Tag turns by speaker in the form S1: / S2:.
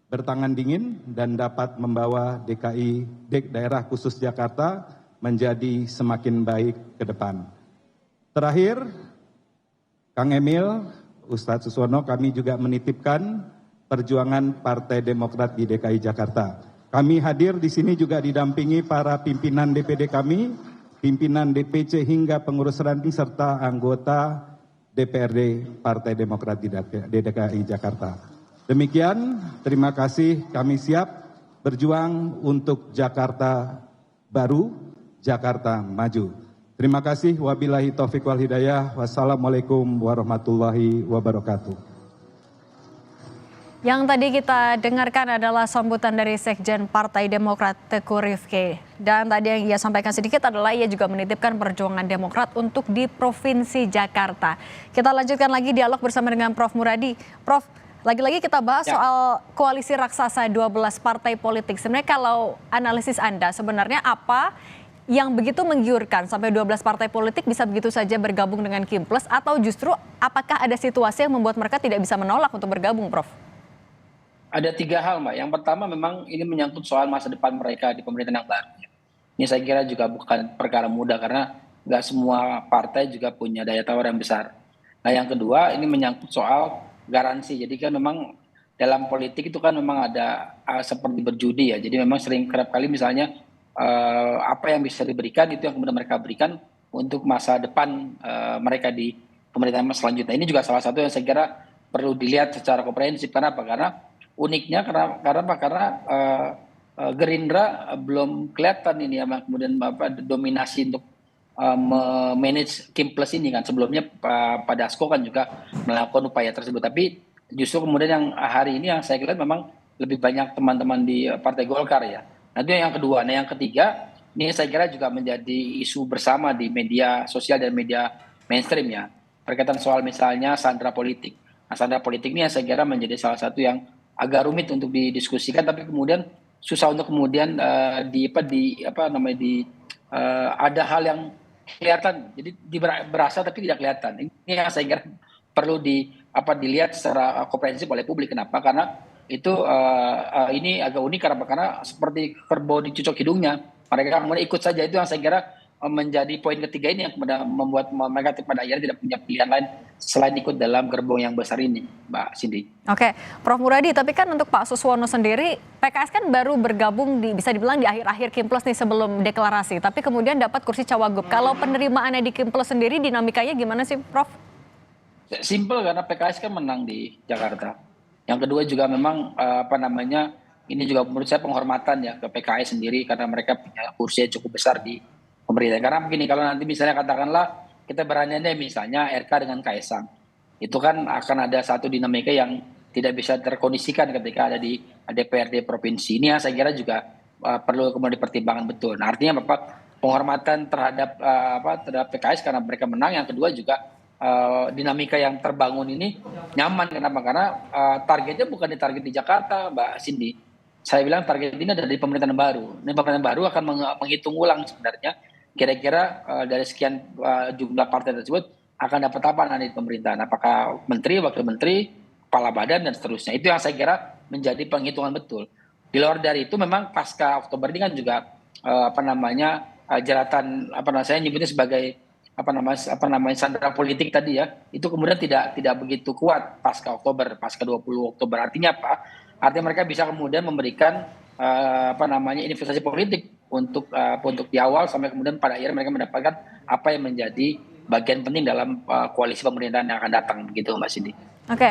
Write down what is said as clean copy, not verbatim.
S1: bertangan dingin dan dapat membawa DKI daerah khusus Jakarta menjadi semakin baik ke depan. Terakhir, Kang Emil, Ustadz Suswono, kami juga menitipkan perjuangan Partai Demokrat di DKI Jakarta. Kami hadir di sini juga didampingi para pimpinan DPD kami, pimpinan DPC hingga pengurus ranting serta anggota DPRD Partai Demokrat di DKI Jakarta. Demikian, terima kasih, kami siap berjuang untuk Jakarta baru, Jakarta maju. Terima kasih, wabillahi taufiq wal hidayah, wassalamualaikum warahmatullahi wabarakatuh.
S2: Yang tadi kita dengarkan adalah sambutan dari Sekjen Partai Demokrat Teguh Rifki. Dan tadi yang ia sampaikan sedikit adalah ia juga menitipkan perjuangan Demokrat untuk di Provinsi Jakarta. Kita lanjutkan lagi dialog bersama dengan Prof. Muradi. Prof, lagi-lagi kita bahas soal koalisi raksasa 12 partai politik. Sebenarnya kalau analisis Anda, sebenarnya apa yang begitu menggiurkan sampai 12 partai politik bisa begitu saja bergabung dengan Kimples, atau justru apakah ada situasi yang membuat mereka tidak bisa menolak untuk bergabung, Prof?
S3: Ada 3 hal, Mbak. Yang pertama memang ini menyangkut soal masa depan mereka di pemerintahan yang baru. Ini saya kira juga bukan perkara mudah karena nggak semua partai juga punya daya tawar yang besar. Nah, yang kedua ini menyangkut soal garansi. Jadi kan memang dalam politik itu kan memang ada seperti berjudi ya. Jadi memang sering kerap kali misalnya apa yang bisa diberikan itu yang kemudian mereka berikan untuk masa depan mereka di pemerintahan selanjutnya. Ini juga salah satu yang saya kira perlu dilihat secara komprehensif. Kenapa? Karena uniknya karena Gerindra belum kelihatan ini ya kemudian dominasi untuk manage Kimples ini kan. Sebelumnya Pak Dasko kan juga melakukan upaya tersebut, tapi justru kemudian yang hari ini yang saya lihat memang lebih banyak teman-teman di Partai Golkar ya. Nah, itu yang kedua. Nah, yang ketiga ini saya kira juga menjadi isu bersama di media sosial dan media mainstream ya, berkaitan soal misalnya sandera politik. Nah, sandera politik ini yang saya kira menjadi salah satu yang agak rumit untuk didiskusikan, tapi kemudian susah untuk kemudian ada hal yang kelihatan, jadi berasa tapi tidak kelihatan. Ini yang saya kira perlu dilihat secara komprehensif oleh publik. Kenapa? Karena itu ini agak unik karena seperti kerbau dicucuk hidungnya, mereka kemudian ikut saja. Itu yang saya kira menjadi poin ketiga ini yang kemudian membuat mereka pada akhirnya tidak punya pilihan lain selain ikut dalam gerbong yang besar ini, Mbak Cindy.
S2: Oke, Prof. Muradi, tapi kan untuk Pak Suswono sendiri, PKS kan baru bergabung bisa dibilang di akhir-akhir Kimples nih sebelum deklarasi, tapi kemudian dapat kursi Cawagup. Kalau penerimaannya di Kimples sendiri, dinamikanya gimana sih, Prof?
S3: Simpel, karena PKS kan menang di Jakarta. Yang kedua juga memang ini juga menurut saya penghormatan ya ke PKS sendiri karena mereka punya kursi yang cukup besar di pemerintah. Karena begini, kalau nanti misalnya katakanlah kita berandai misalnya RK dengan Kaisang, itu kan akan ada satu dinamika yang tidak bisa terkondisikan ketika ada di DPRD provinsi. Ini yang saya kira juga perlu kemudian dipertimbangkan betul. Nah, artinya penghormatan terhadap PKS karena mereka menang. Yang kedua juga dinamika yang terbangun ini nyaman. Kenapa? Karena targetnya bukan target di Jakarta, Mbak Cindy. Saya bilang target ini ada di pemerintahan baru. Ini pemerintahan baru akan menghitung ulang sebenarnya kira-kira dari sekian jumlah partai tersebut akan dapat apa nanti di pemerintahan. Apakah menteri, wakil menteri, kepala badan, dan seterusnya. Itu yang saya kira menjadi penghitungan betul. Di luar dari itu memang pasca Oktober ini kan juga jeratan saya nyebutnya sebagai sandera politik tadi ya, itu kemudian tidak begitu kuat pasca 20 Oktober. Artinya apa? Artinya mereka bisa kemudian memberikan investasi politik untuk di awal sampai kemudian pada akhirnya mereka mendapatkan apa yang menjadi bagian penting dalam koalisi pemerintahan yang akan datang, begitu Mbak Cindy.
S2: Oke,